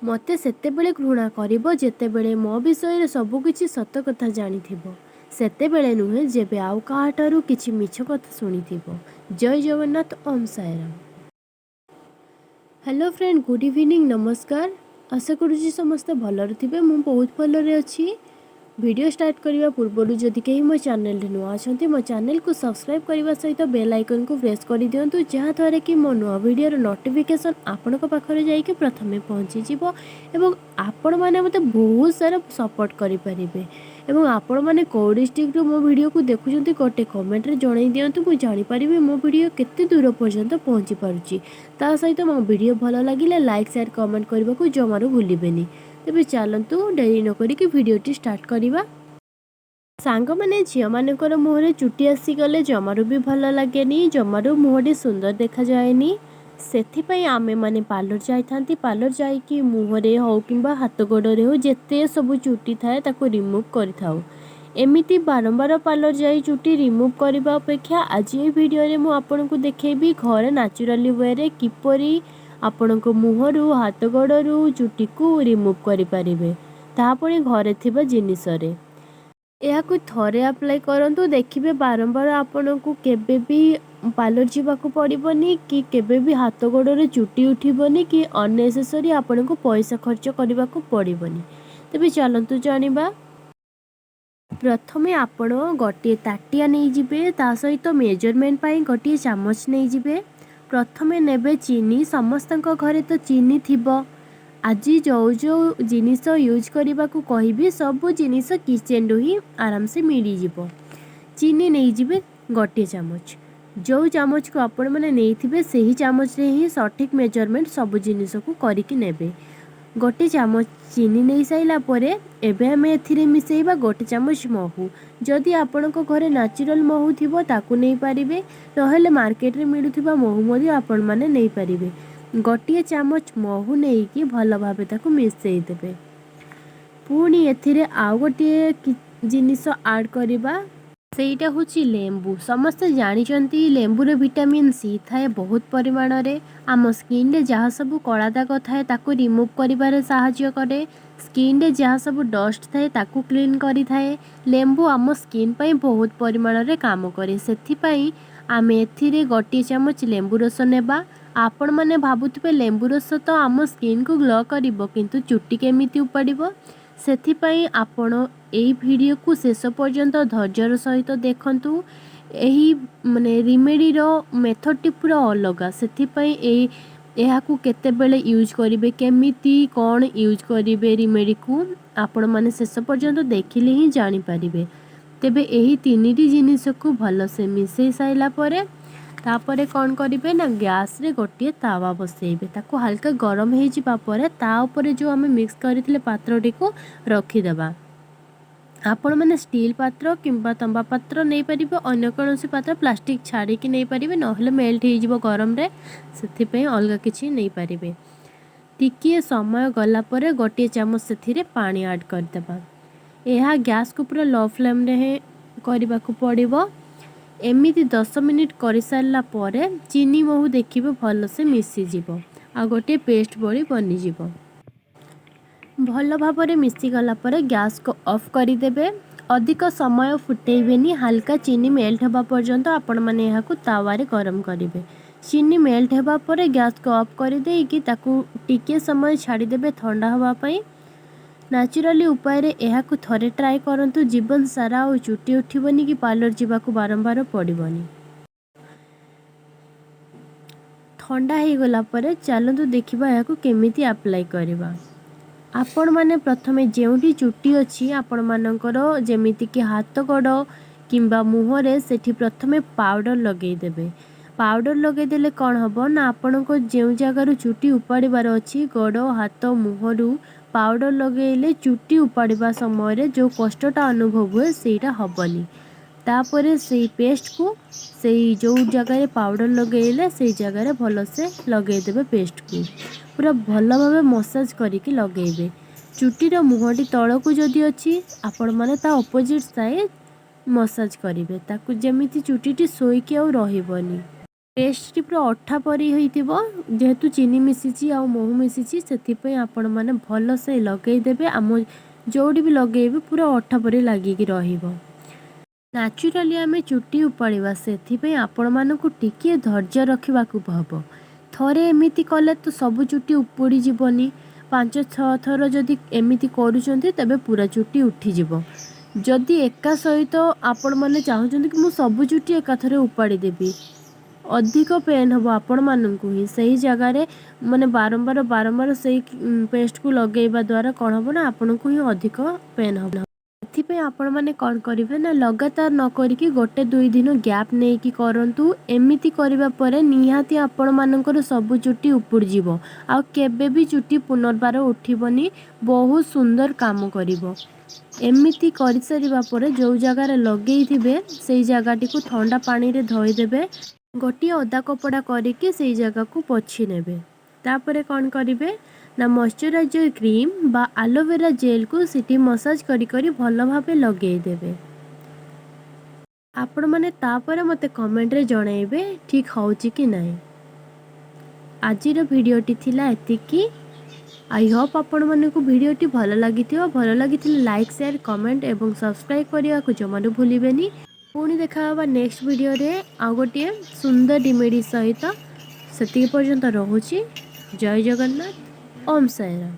ମୋତେ ସେତେବେଳେ ଘୃଣା କରିବ ଯେତେବେଳେ ମୋ ବିଷୟରେ ସବୁକିଛି ସତ କଥା ଜାଣିଥିବ। ସେତେବେଳେ ନୁହେଁ ଯେବେ ଆଉ କାହାଠାରୁ କିଛି ମିଛ କଥା ଶୁଣିଥିବ। ଜୟ Jagannath, Om Sairam. Hello friend, good evening, ନମସ୍କାର। ଆଶା କରୁଛି ସମସ୍ତେ ଭଲରେ ଥିବେ। ମୁଁ ବହୁତ ଭଲରେ ଅଛି। ভিডিও স্টার্ট করা পূর্বর যদি কেহি মো চ্যানেল নূଆ অনেক মো চ্যানেল को सब्सक्राइब करने सहित बेल आइकन को प्रेस कर दिंतु जहाँद्वारा कि मो नुआ वीडियोर नोटिफिकेशन आपण पाखे जाइए प्रथमे पहुँची एवं आपण मैंने मत बहुत सारा सपोर्ट करें एवं आपण मैंने कौ डिस्ट्रिक्ट मो वीडियो को देखुं गोटे कमेंट जन दिंतु मुझे जानीपरि मो वीडियो केते दूर पर्यंत पहुँची पारुची। ता सहित मो वीडियो भल लगे लाइक शेयर कमेंट करने को जमारू भूलें। तेज चलतु डेरी नक भिडटी स्टार्ट करवा। सांग मैंने झील मानकर मुहर चुटी आसीगले जमारू भी भल लगे, जमारू मुहटी सुंदर देखा जाएनी। से आमे माने पार्लर जाई पार्लर जाइकी मुहरे हो कि हाथ गोड़े हो जिते सब चुटी थाए ताको रिमूव कर थाउ। एमिति बारंबार पार्लर जाई चुटी रिमूव करने अपेक्षा आज ये वीडियो रे मु आपनको देखेबी घरे नेचुरली वे रे किपरि आपणक मुहरु हाथ गोड़ू चुटी को रिमूव करें तापरे घरे थिबा जिनिस रे। एहाकु थरे अप्लाई करंतु देखिबे बारंबार आपनको केबे भी पार्लर जावाक पड़बनी कि केबे भी हाथ गोड़े चुटी उठिबनी कि अननेसेसरी आपनको पैसा खर्च करने को पड़बनी। तेबे चलंतु जानिबा। प्रथमे आपण गोटे ताटिया नहीं जिबे, ता सहित मेजरमेंट पाई गोटे चामच नहीं जिबे। प्रथमे नेबे चीनी, समस्तक घरे तो चीनी थिबो। आज जो जो जिनिस यूज करने को कहबी सब जिनिस किचेन रु ही आराम से मिली जीवो। चीनी नहीं जिबे गोटे चामच, जो चामच को आपण मैंने नहीं थिबे सही चामच रे ही सठिक मेजरमेंट सब जिनिस को करिकी नेबे। गोटे चामच चीनी नहीं साइला परे एबे हमें एथिरे मिसेइबा गोटे चामच महू। जदि आपणक घरे नेचुरल महू थिबो ताकू नहीं पारिबे, नहेले मार्केट रे मिलुथिबा महू मध्ये आपण माने नहीं पारिबे। गोटे चामच महू नहीं कि भल भाबे ताकू मिसेई देबे। पुणी एथिरे आउ गोटे जिनिस ऐड करिबा, सेटा होची लेंबू। समस्त जानिचंती लेंबू रे विटामिन सी थाए बहुत परिमाण रे। आम स्किन रे जहाँ सब कला दाग थाए ताकू रिमूव करिबारे सहायता करे। स्किन रे जहाँ सब डस्ट थाए ताकू क्लीन करि थाए। लेंबू आम स्किन पई बहुत परिमाण रे काम करे। सेथि पई आमे एथिरे गोटे चामच लेंबू रस नेबा। आपण माने भाबुथिबे लेंबू रस तो आम स्किन को ग्लो करिवो किंतु चुटी केमिति उपाड़िबो। सेथिपाई आपण एई वीडियो को शेष पर्यंत धैर्यर सहित देखंतु। एही माने रिमेडी रो मेथड टी पूरा अलग। सेथिपाई एई एहाकू केतेबेले यूज करिवे, केमिति कोन यूज करिवे रिमेडी को आपण माने शेष पर्यंत देखिले ही जानि पारिबे। तेबे एही तीनिटी जिनिस को भल से मिसेई साइला परे तापरे कौन करिवे ना गैस रे गोटे तावा बसेइबे। ताको हल्का गरम हो जिबा परे ता ऊपर जो आमे मिक्स करथिले पात्रटी को रखिदेबा। आपण माने स्टील पात्र किंबा तंबा पात्र नहीं पारिबे, अन्य कोनोसी पात्र प्लास्टिक छाड़ी कि नहीं पारिबे, नहले मेल्ट हो जिवो गरम रे। सेथि पे अलगा किछि नहीं पारिबे। टिकिए समय गला परे गोटे चामच सेथिरे पानी ऐड कर देबा। एहा गैस को पूरा लो फ्लेम रे करबा को पड़िबो। एमिति 10 मिनिट कर सारा पर चीनी महू देखिए भल से मिसी जीवो आ गोटे पेस्ट बड़ी बनी जीवो। भल भाव में मिसीगला गैस को ऑफ करदेवे। अधिक समय फुटेबेनी, हल्का चीनी मेल्ट होगा पर्यंत आपण मैंने यहाँ तावारे गरम करेंगे। चीनी मेल्ट होगा पर गैस को ऑफ कर देकी ताकू टिके समय छाड़देवे ठंडा होगापाई। नेचुराली उपाय यह थरे ट्राए करंतु, जीवन सारा और चुटी उठिबनी कि पार्लर जावाकू बारंबार पड़बनी। ठंडा हो गला पर चलतु देखिबा याकू केमिति अप्लाई करबा। आपण माने प्रथमे जेउटी चुटी अछि आपण मानकर जेमिति कि हाथ गोड़ किंबा मुहरे सेठी प्रथमे पाउडर लगेई देबे। पाउडर लगेई देले कौन हबो ना आपण को जेउ जगार चुटी उपाड़ीबार अछि गोड़ हाथ मुहरु पाउडर लगेले चुटी उपाड़ीबा समय रे जो कष्टटा अनुभव हुए सेटा हबनी। तापरे से पेस्ट को से जो जगह पाउडर लगेले से जगह भल से लगेई देबे। पेस्ट को पूरा भल भाव मसाज करके लगेबे। चुटीर मुहटी तल को जदि अच्छी आपण माने ता अपोजिट साइड मसाज करेंगे ताकू जमीती चुटीटी शोईकी आ रहिबनी। पेस्टटी पूरा अठा परी होइतिबो जेहेतु चीनी मिसिची आ महू मिसिची सेथिपई आपण माने भल से लगेई देबे आम जोड़ी भी लगेबे पूरा अठा परी लागिकी रहिबो। न्याचुराली आम चुट्टी उपाड़ा से आपण मानक टिके धैर्य रखा हम थरे एमती कले तो सब चुट्टी उपुड़ी जीवनी 5-6 थर जदि एमती करुँच तेबे पूरा चुट्टी उठीजिव। जदि एका सहित आपण मैंने चाहते कि मुझ सब चुट्टी एकाथरे उपाड़ी देवी अधिक पेन हम आपण मानक ही सही जगार माने बारंबार बारंबार से पेस्ट को लगेଇବା द्वारा कौन हम ना आपन को ही अधिक पेन हम। एथिपे आपण माने कौन करेंगे ना लगातार न करिकी 1-2 दिन गैप नहीं कि करंतु एमिति करिबा परे निहाती आपण मानकर सब चुट्टी उपुड़ जीवो आ केबे भी चुट्टी पुनर्बार उठिबनी बहुत सुंदर काम करिवो। एमिति करि सारिबा परे जो जगार लगेई थिबे सेई जगाटी को ठंडा पानी रे धोई देबे गोटी अदा कपड़ा करिकी सेई जगह को पोछि नेबे। तापरे कौन करिवे ना मॉइस्चराइजर क्रीम बा एलोवेरा जेल को सिटी मसाज करी करी भल भाबे लगेई देबे। आपण माने तापरे मते कमेंट रे जणाइबे ठीक होउची कि नाही। आजिर भिडियोटी थिला एतिकी। आई होप आपण माने को भिडियोटी भल लागिथिला लाइक शेयर कमेंट एवं सब्सक्राइब करिया को जमानु भूलिबेनी। पुणी देखा हवा नेक्स्ट वीडियो रे आ गोटे सुंदर रेमेडी सहित। सेतिकी पर्यंत रहुची। जय जगन्नाथ। ओम साईराम।